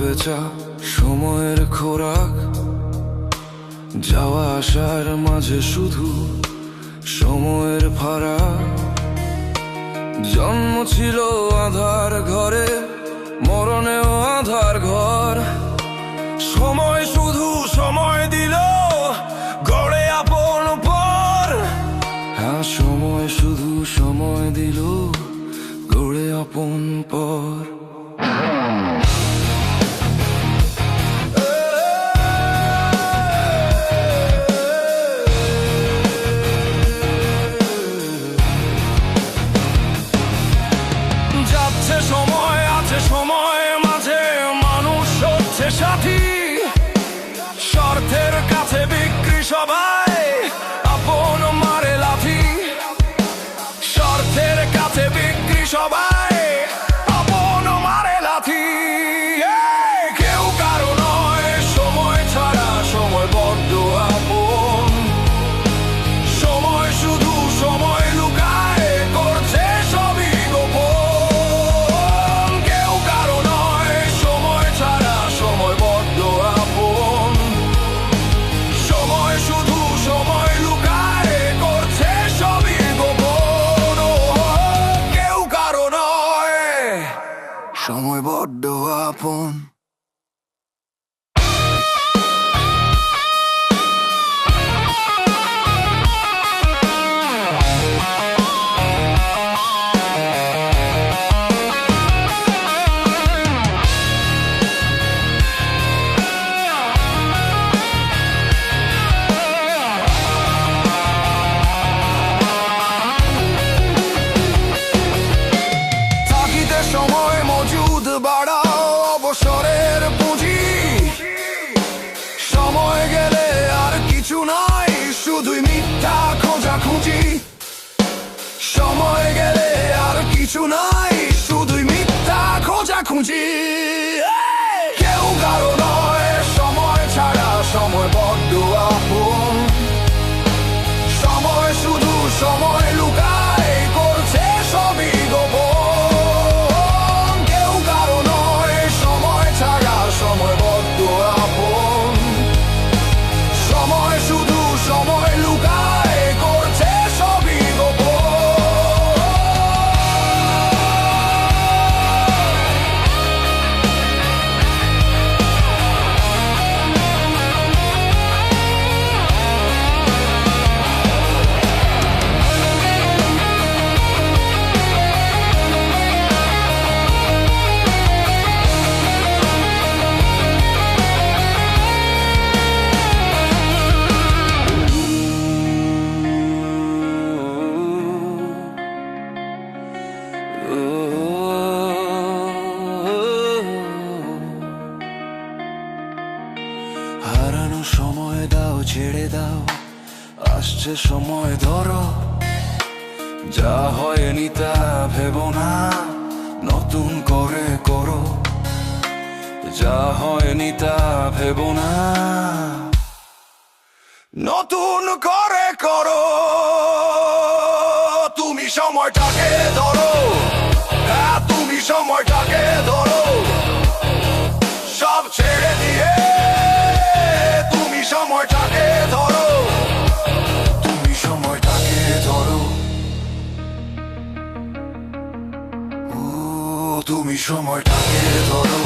বেচা সময়ের খোরাক, যাওয়া আসার মাঝে শুধু সময়ের ফারাক। জন্ম ছিল আধার ঘরে, মরণেও আধার ঘর। সময় শুধু সময় দিল গড়ে আপন পর। হ্যাঁ, সময় শুধু সময় দিল গড়ে আপন পর। যাচ্ছে সময়, আছে সময় মাঝে মানুষ হচ্ছে সাথী। স্বার্থের কাছে বিক্রি সবাই, আপন মারে লাথি। স্বার্থের কাছে বিক্রি সবাই, আপন মারে লাথি। কেউ কারো নয় সময় ছাড়া, সময় বড্ড আপন। সময় শুধু সময় লুকায়, করছে সবই গোপন। কেউ কারো নয় সময় ছাড়া, সময় বড্ড আপন। সময় শুধু সময় লুকায়, করছে সবই গোপন। কেউ কারো নয় সময় বড্ড আপন। সময় মজুদ বাড়াও অবসরের পুঁজি। সময় গেলে আর কিছু নাই, শুধুই মিথ্যা খোঁজাখুঁজি। সময় গেলে আর কিছু নাই, শুধুই মিথ্যা খোঁজাখুঁজি। কেউ কারো নয় সময় ছাড়া, সময় বড্ড আপন। সময় শুধু সময় লুকায়, করছে সবই গোপন। সময় বড্ড আপন। সময় শুধু সময় লুকায়, করছে সবই গোপন। হারানো সময় দাও, ছেড়ে দাও, আসছে সময় ধরো। যা হয়নি তা ভেবো না, নতুন করে করো। যা হয়নি তা ভেবো না, নতুন করে করো। তুমি সময়টাকে ধরো, হ্যাঁ তুমি সময়টাকে ধরো। সব ছেড়ে দিয়ে তুমি সময়টাকে ধরো। তুমি সময়টাকে ধরো। ও তুমি সময়টাকে ধরো।